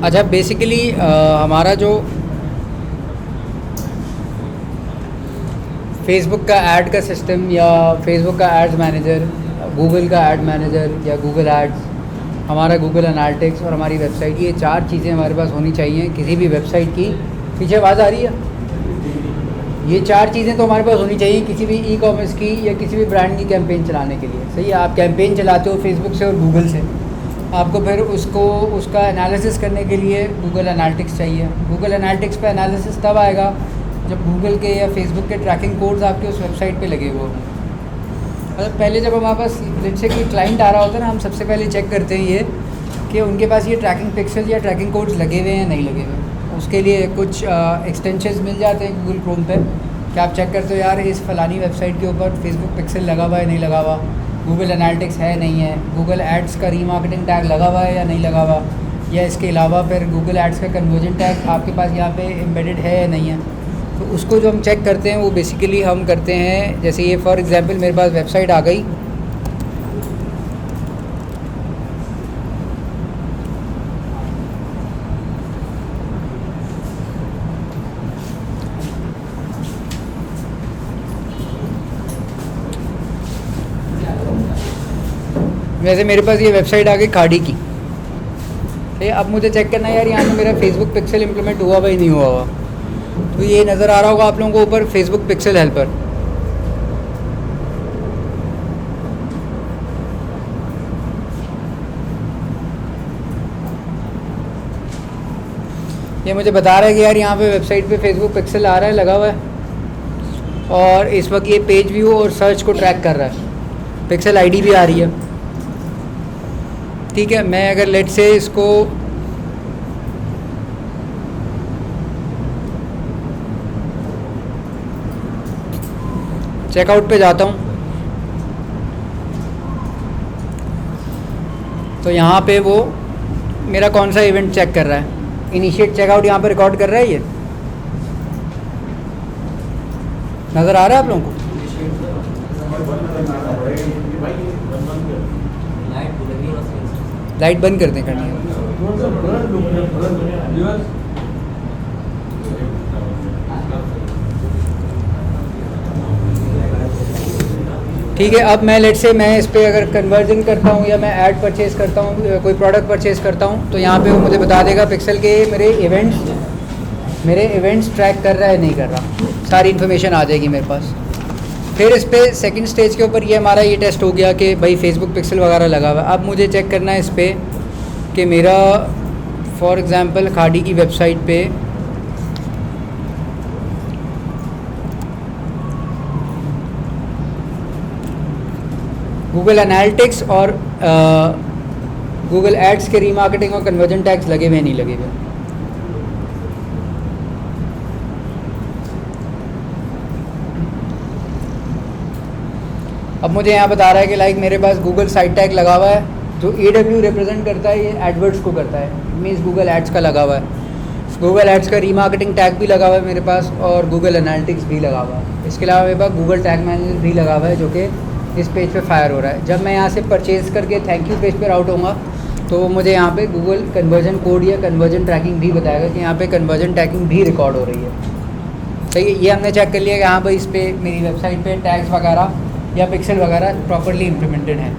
अच्छा, बेसिकली हमारा जो फेसबुक का ऐड का सिस्टम या फेसबुक का एड्स मैनेजर, गूगल का ऐड मैनेजर या गूगल एड्स, हमारा गूगल एनालिटिक्स और हमारी वेबसाइट, ये 4 चीज़ें हमारे पास होनी चाहिए किसी भी वेबसाइट की। पीछे आवाज़ आ रही है? ये 4 चीज़ें तो हमारे पास होनी चाहिए किसी भी ई कॉमर्स की या किसी भी ब्रांड की कैंपेन चलाने के लिए। सही है, आप कैंपेन चलाते हो फेसबुक से और गूगल से, आपको फिर उसका एनालिसिस करने के लिए गूगल एनालिटिक्स चाहिए। गूगल एनालिटिक्स पे एनालिसिस तब आएगा जब गूगल के या फेसबुक के ट्रैकिंग कोड्स आपके उस वेबसाइट पे लगे हुए हों। मतलब पहले जब हमारे पास जैसे कि क्लाइंट आ रहा होता है ना, हम सबसे पहले चेक करते हैं ये कि उनके पास ये ट्रैकिंग पिक्सल या ट्रैकिंग कोड्स लगे हुए हैं या नहीं लगे हुए। उसके लिए कुछ एक्सटेंशंस मिल जाते हैं गूगल क्रोम पे कि आप चेक करते हो यार इस फलानी वेबसाइट के ऊपर फेसबुक पिक्सल लगा हुआ है नहीं लगा हुआ, गूगल एनालिटिक्स है नहीं है, गूगल एड्स का रीमार्केटिंग टैग लगा हुआ है या नहीं लगा हुआ, या इसके अलावा फिर गूगल एड्स का कन्वर्जन टैग आपके पास यहाँ पे एम्बेडेड है या नहीं है। तो उसको जो हम चेक करते हैं वो बेसिकली हम करते हैं, जैसे ये फॉर एग्जांपल मेरे पास वेबसाइट आ गई, वैसे मेरे पास ये वेबसाइट आ गई खाड़ी की। अब मुझे चेक करना है यार यहाँ पे मेरा फेसबुक पिक्सल इम्प्लीमेंट हुआ हुआ ही नहीं हुआ हुआ। तो ये नज़र आ रहा होगा आप लोगों को ऊपर फेसबुक पिक्सल हेल्पर। ये मुझे बता रहा है कि यार यहाँ पे वेबसाइट पे फेसबुक पिक्सल आ रहा है, लगा हुआ है, और इस वक्त ये पेज व्यू और सर्च को ट्रैक कर रहा है, पिक्सल आईडी भी आ रही है। ठीक है, मैं अगर लेट से इसको चेकआउट पे जाता हूँ तो यहाँ पे वो मेरा कौन सा इवेंट चेक कर रहा है, इनिशिएट चेकआउट यहाँ पे रिकॉर्ड कर रहा है। ये नज़र आ रहा है आप लोगों को? लाइट बंद कर दें, करनी है। ठीक है, अब मैं लेट से मैं इस पर अगर कन्वर्जन करता हूँ या मैं ऐड परचेज़ करता हूँ, कोई प्रोडक्ट परचेज़ करता हूँ, तो यहाँ पे वो मुझे बता देगा पिक्सल के मेरे इवेंट्स ट्रैक कर रहा है नहीं कर रहा, सारी इन्फॉर्मेशन आ जाएगी मेरे पास। फिर इस पर सेकंड स्टेज के ऊपर ये हमारा ये टेस्ट हो गया कि भाई फेसबुक पिक्सल वगैरह लगा हुआ है। अब मुझे चेक करना है इस पर कि मेरा फॉर एग्ज़ाम्पल खाड़ी की वेबसाइट पे गूगल एनालिटिक्स और गूगल एड्स के रीमार्केटिंग और कन्वर्जन टैग्स लगे हुए नहीं लगे हुए। अब मुझे यहाँ बता रहा है कि लाइक मेरे पास गूगल साइट टैग लगा हुआ है जो AW रिप्रेजेंट करता है, ये एडवर्ड्स को करता है, मीन्स गूगल एड्स का लगा हुआ है। गूगल एड्स का रीमार्केटिंग टैग भी लगा हुआ है मेरे पास और गूगल एनालिटिक्स भी लगा हुआ है। इसके अलावा मेरे पास गूगल टैग मैनेजर भी लगा हुआ है जो कि इस पेज पे फायर हो रहा है। जब मैं यहाँ से परचेज़ करके थैंक यू पेज पर आउट होऊंगा तो मुझे यहाँ पे गूगल कन्वर्जन कोड या कन्वर्जन ट्रैकिंग भी बताएगा कि यहाँ पे कन्वर्जन ट्रैकिंग भी रिकॉर्ड हो रही है। सही है, ये हमने चेक कर लिया कि हाँ भाई इस पर मेरी वेबसाइट पे टैग्स वगैरह या पिक्सल वगैरह प्रॉपरली इम्प्लीमेंटेड है।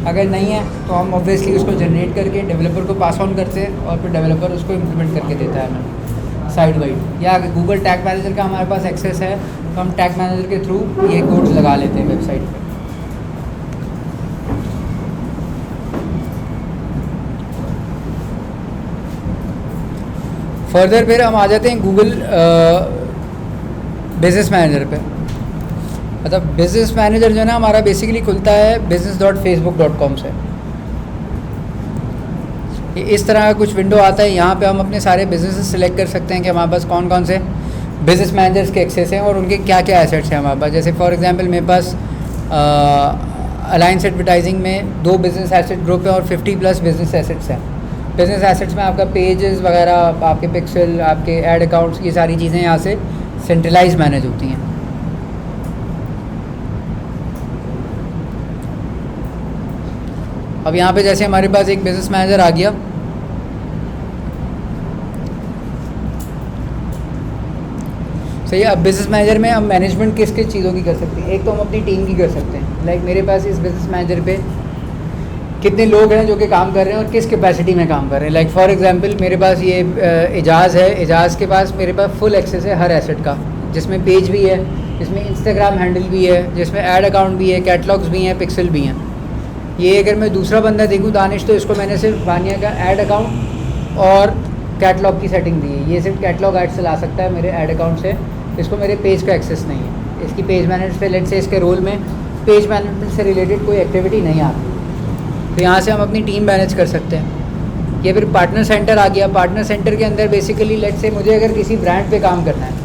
अगर नहीं है तो हम ऑब्वियसली उसको जनरेट करके डेवलपर को पास ऑन करते हैं और फिर डेवलपर उसको इम्प्लीमेंट करके देता है हमें साइड वाइड। या अगर गूगल टैग मैनेजर का हमारे पास एक्सेस है तो हम टैग मैनेजर के थ्रू ये कोड्स लगा लेते हैं वेबसाइट पर। फर्दर फिर हम आ जाते हैं गूगल बिज़नेस मैनेजर पे। मतलब बिज़नेस मैनेजर जो है ना हमारा बेसिकली खुलता है business.facebook.com से। इस तरह का कुछ विंडो आता है, यहाँ पे हम अपने सारे बिजनेस सेलेक्ट कर सकते हैं कि हमारे पास कौन कौन से बिज़नेस मैनेजर्स के एक्सेस हैं और उनके क्या क्या एसेट्स हैं हमारे पास। जैसे फॉर एग्जांपल मेरे पास अलायंस एडवर्टाइजिंग में 2 बिज़नेस एसेट ग्रुप है और 50+ बिज़नेस एसेट्स हैं। बिज़नेस एसेट्स में आपका पेजेस वगैरह, आपके पिक्सल, आपके ऐड अकाउंट्स, ये सारी चीज़ें यहाँ से सेंट्रलाइज मैनेज होती हैं। अब यहाँ पे जैसे हमारे पास एक बिज़नेस मैनेजर आ गया, सही है। अब बिज़नेस मैनेजर में हम मैनेजमेंट किस किस चीज़ों की कर सकते हैं? एक तो हम अपनी टीम की कर सकते हैं। लाइक मेरे पास इस बिज़नेस मैनेजर पे कितने लोग हैं जो कि काम कर रहे हैं और किस कैपेसिटी में काम कर रहे हैं। लाइक फॉर एग्जांपल मेरे पास ये एजाज़ है, एजाज़ के पास मेरे पास फुल एक्सेस है हर एसेट का, जिसमें पेज भी है, जिसमें इंस्टाग्राम हैंडल भी है, जिसमें ऐड अकाउंट भी है, कैटलॉग्स भी हैं, पिक्सल भी हैं। ये अगर मैं दूसरा बंदा देखूँ दानिश, तो इसको मैंने सिर्फ वानिया का ऐड अकाउंट और कैटलॉग की सेटिंग दी है। ये सिर्फ कैटलॉग ऐड चला सकता है मेरे ऐड अकाउंट से, इसको मेरे पेज का एक्सेस नहीं है। इसकी पेज मैनेजमेंट से लेट से इसके रोल में पेज मैनेजमेंट से रिलेटेड कोई एक्टिविटी नहीं आती। तो यहाँ से हम अपनी टीम मैनेज कर सकते हैं। या फिर पार्टनर सेंटर आ गया। पार्टनर सेंटर के अंदर बेसिकली लेट से मुझे अगर किसी ब्रांड पे काम करना है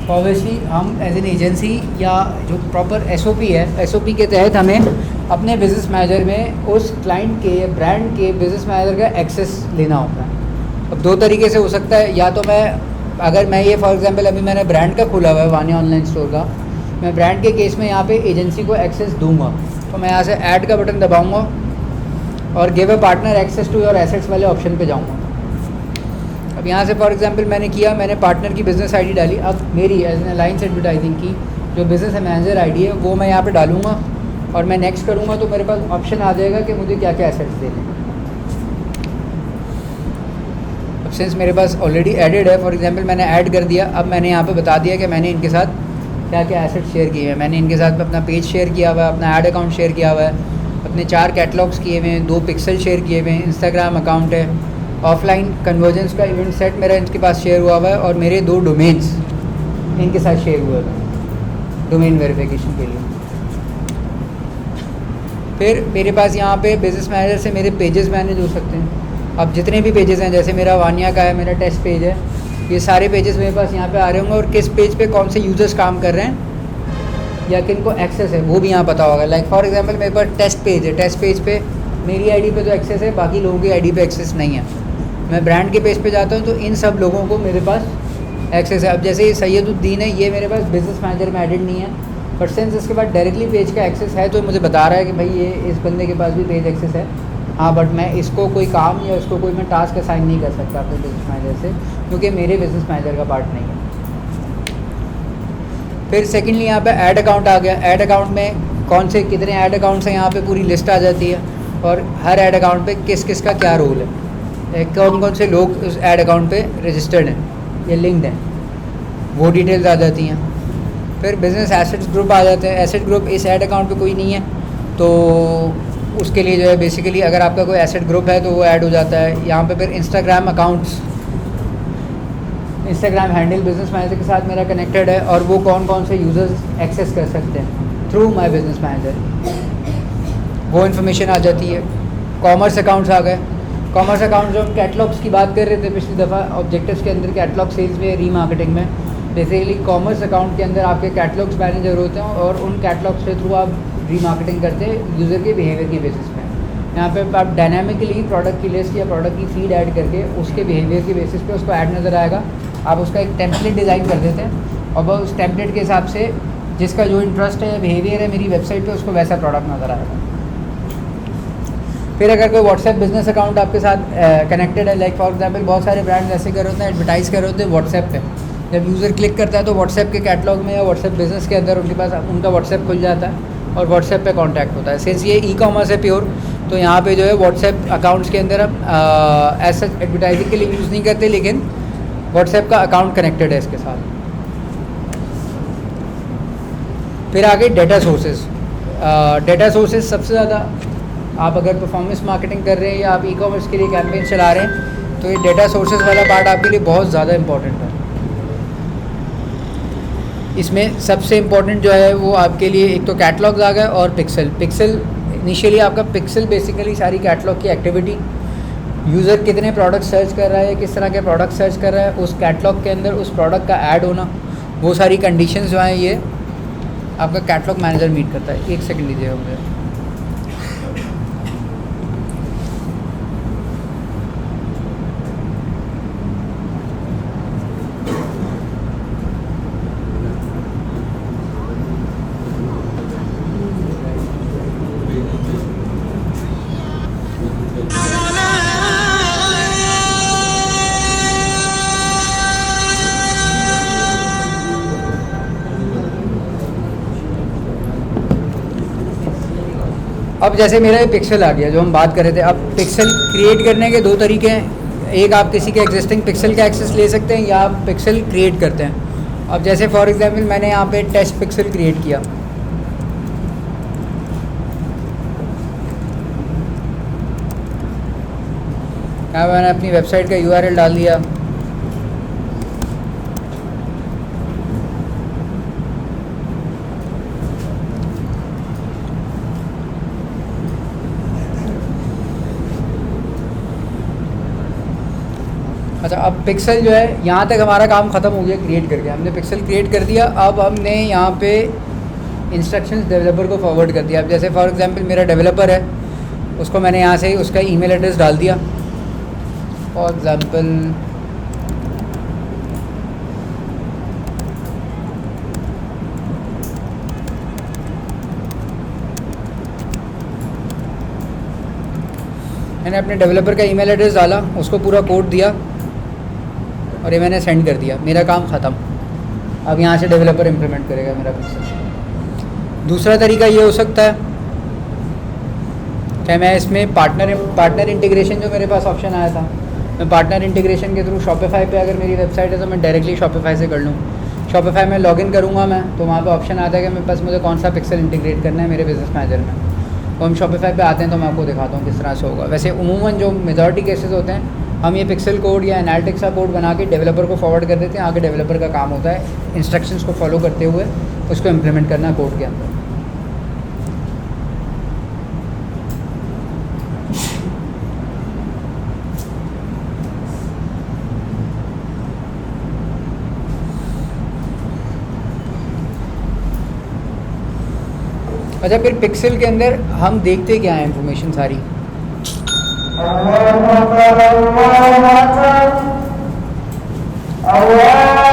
तो ऑब्वियसली हम एज एन एजेंसी या जो प्रॉपर एसओपी है, एसओपी के तहत हमें अपने बिज़नेस मैनेजर में उस क्लाइंट के ब्रांड के बिज़नेस मैनेजर का एक्सेस लेना होता है। अब दो तरीके से हो सकता है, या तो अगर मैं ये फॉर एग्जांपल अभी मैंने ब्रांड का खोला हुआ है वानिया ऑनलाइन स्टोर का, मैं ब्रांड के केस में यहाँ पे एजेंसी को एक्सेस दूंगा। तो मैं यहाँ से ऐड का बटन दबाऊंगा और give a partner access to your assets वाले ऑप्शन पे जाऊंगा। अब यहाँ से फॉर एग्जांपल मैंने किया, मैंने पार्टनर की बिज़नेस आईडी डाली। अब मेरी एज एन अलायंस एडवर्टाइजिंग की जो बिज़नेस मैनेजर आईडी है वो मैं यहाँ पे डालूंगा और मैं नेक्स्ट करूँगा तो मेरे पास ऑप्शन आ जाएगा कि मुझे क्या क्या एसेट्स देने हैं। अब सिंस मेरे पास ऑलरेडी एडेड है, फॉर एग्जांपल मैंने ऐड कर दिया। अब मैंने यहाँ पे बता दिया कि मैंने इनके साथ क्या क्या एसेट शेयर किए हैं। मैंने इनके साथ अपना पेज शेयर किया हुआ है, अपना ऐड अकाउंट शेयर किया हुआ है, अपने 4 कैटलॉग्स किए हुए हैं, 2 पिक्सल शेयर किए हुए हैं, इंस्टाग्राम अकाउंट है, ऑफलाइन कन्वर्जेंस का इवेंट सेट मेरा इनके पास शेयर हुआ हुआ है और मेरे 2 डोमेन्स इनके साथ शेयर हुए हैं डोमेन वेरिफिकेशन के लिए। फिर मेरे पास यहाँ पे बिज़नेस मैनेजर से मेरे पेजेस मैनेज हो सकते हैं। अब जितने भी पेजेस हैं, जैसे मेरा वानिया का है, मेरा टेस्ट पेज है, ये सारे पेजेस मेरे पास यहाँ पे आ रहे होंगे और किस पेज पे कौन से यूज़र्स काम कर रहे हैं या किन को एक्सेस है वो भी यहाँ पता होगा। लाइक फॉर एग्जांपल मेरे पास टेस्ट पेज है, टेस्ट पेज पे मेरी आईडी पे तो एक्सेस है, बाकी लोगों की आईडी पे एक्सेस नहीं है। मैं ब्रांड के पेज पे जाता हूँ तो इन सब लोगों को मेरे पास एक्सेस है। अब जैसे ये सैयदुद्दीन है, ये मेरे पास बिज़नेस मैनेजर में एडिड नहीं है, बट सिंस इसके बाद डायरेक्टली पेज का एक्सेस है तो मुझे बता रहा है कि भाई ये इस बंदे के पास भी पेज एक्सेस है। हाँ, बट मैं इसको कोई काम या इसको कोई मैं टास्क असाइन नहीं कर सकता अपने बिज़नेस मैनेजर से, क्योंकि मेरे बिज़नेस मैनेजर का पार्ट नहीं है। फिर सेकेंडली यहाँ पे ऐड अकाउंट आ गया। ऐड अकाउंट में कौन से कितने ऐड अकाउंट्स हैं यहाँ पे पूरी लिस्ट आ जाती है और हर ऐड अकाउंट पे किस किस का क्या रोल है, कौन कौन से लोग उस ऐड अकाउंट पे रजिस्टर्ड हैं या लिंक्ड हैं, वो डिटेल्स आ जाती हैं। फिर बिज़नेस एसेट्स ग्रुप आ जाते हैं। एसेट ग्रुप इस ऐड अकाउंट पे कोई नहीं है तो उसके लिए जो है बेसिकली अगर आपका कोई एसेट ग्रुप है तो वो ऐड हो जाता है यहाँ पे। फिर Instagram accounts, Instagram handle business manager के साथ मेरा कनेक्टेड है और वो कौन कौन से यूज़र्स एक्सेस कर सकते हैं थ्रू माय बिज़नेस मैनेजर, वो इन्फॉर्मेशन आ जाती है। कॉमर्स अकाउंट्स आ गए। कॉमर्स अकाउंट जो हम कैटलॉग्स की बात कर रहे थे पिछली दफ़ा ऑब्जेक्टिव्स के अंदर, कैटलॉग सेल्स में, रीमार्केटिंग में, बेसिकली कॉमर्स अकाउंट के अंदर आपके कैटलॉग्स मैनेजर होते हैं और उन कैटलॉग्स के थ्रू आप रीमार्केटिंग करते हैं यूज़र के बिहेवियर की बेसिस पे। यहाँ पे आप डायनामिकली प्रोडक्ट की लिस्ट या प्रोडक्ट की फीड ऐड करके उसके बिहेवियर के बेसिस पे उसको ऐड नज़र आएगा। आप उसका एक टेम्पलेट डिज़ाइन कर देते हैं और वह उस टेम्पलेट के हिसाब से जिसका जो इंटरेस्ट है या बिहेवियर है मेरी वेबसाइट पे उसको वैसा प्रोडक्ट नज़र आएगा। फिर अगर कोई व्हाट्सएप बिज़नेस अकाउंट आपके साथ कनेक्टेड है, लाइक फॉर एग्जांपल बहुत सारे ब्रांड्स ऐसे कर होते हैं एडवर्टाइज़ कर होते हैं व्हाट्सएप पे। जब यूज़र क्लिक करता है तो व्हाट्सएप के कैटलॉग में या व्हाट्सएप बिज़नेस के अंदर उनके पास उनका व्हाट्सएप खुल जाता है और व्हाट्सएप पे कांटेक्ट होता है। सिंस ये ई कॉमर्स है प्योर, तो यहाँ पे जो है व्हाट्सएप अकाउंट्स के अंदर हम ऐसा एडवर्टाइजिंग के लिए यूज़ नहीं करते, लेकिन व्हाट्सएप का अकाउंट कनेक्टेड है इसके साथ। फिर आगे डेटा सोर्सेज। डेटा सोर्सेज सबसे ज़्यादा आप अगर परफॉर्मेंस मार्केटिंग कर रहे हैं या आप ई कॉमर्स के लिए कैंपेन चला रहे हैं तो ये डेटा सोर्सेज वाला पार्ट आपके लिए बहुत ज़्यादा इम्पॉर्टेंट है। इसमें सबसे इम्पॉर्टेंट जो है वो आपके लिए एक तो कैटलॉग्स आ गए और पिक्सल। पिक्सल इनिशियली आपका पिक्सल बेसिकली सारी कैटलॉग की एक्टिविटी, यूज़र कितने प्रोडक्ट सर्च कर रहा है, किस तरह के प्रोडक्ट सर्च कर रहा है, उस कैटलॉग के अंदर उस प्रोडक्ट का ऐड होना, वो सारी कंडीशंस जो हैं ये आपका कैटलॉग मैनेजर मीट करता है। एक सेकंड लीजिएगा मुझे। अब जैसे मेरा ये पिक्सल आ गया जो हम बात कर रहे थे, अब पिक्सल क्रिएट करने के दो तरीके हैं। एक, आप किसी के एग्जिस्टिंग पिक्सल का एक्सेस ले सकते हैं, या आप पिक्सल क्रिएट करते हैं। अब जैसे फॉर एग्जांपल मैंने यहाँ पे टेस्ट पिक्सल क्रिएट किया, यहाँ मैंने अपनी वेबसाइट का URL डाल दिया। अच्छा, अब पिक्सल जो है, यहाँ तक हमारा काम ख़त्म हो गया क्रिएट करके। हमने पिक्सल क्रिएट कर दिया। अब हमने यहाँ पे इंस्ट्रक्शंस डेवलपर को फॉरवर्ड कर दिया। अब जैसे फॉर एग्जांपल मेरा डेवलपर है, उसको मैंने यहाँ से ही उसका ईमेल एड्रेस डाल दिया। फॉर एग्जांपल मैंने अपने डेवलपर का ईमेल एड्रेस डाला, उसको पूरा कोड दिया और ये मैंने सेंड कर दिया। मेरा काम ख़त्म। अब यहाँ से डेवलपर इम्प्लीमेंट करेगा मेरा पिक्सल। दूसरा तरीका ये हो सकता है कि मैं इसमें पार्टनर इंटीग्रेशन, जो मेरे पास ऑप्शन आया था, मैं पार्टनर इंटीग्रेशन के थ्रू शॉपिफाई पे अगर मेरी वेबसाइट है तो मैं डायरेक्टली शॉपिफाई से कर लूँ। शॉपिफाई में लॉगिन करूँगा मैं, तो वहाँ पे ऑप्शन आता है कि मेरे पास मुझे कौन सा पिक्सल इंटीग्रेट करना है मेरे बिजनेस मैनेजर में। तो हम शॉपिफाई पे आते हैं तो मैं आपको दिखाता हूँ किस तरह से होगा। वैसे उमूमन जो मेजॉरिटी केसेस होते हैं, हम ये पिक्सल कोड या एनालिटिक्स का कोड बना के डेवलपर को फॉरवर्ड कर देते हैं। आगे डेवलपर का काम होता है इंस्ट्रक्शंस को फॉलो करते हुए उसको इम्प्लीमेंट करना कोड के अंदर। अच्छा, फिर पिक्सल के अंदर हम देखते क्या है इंफॉर्मेशन सारी। Allah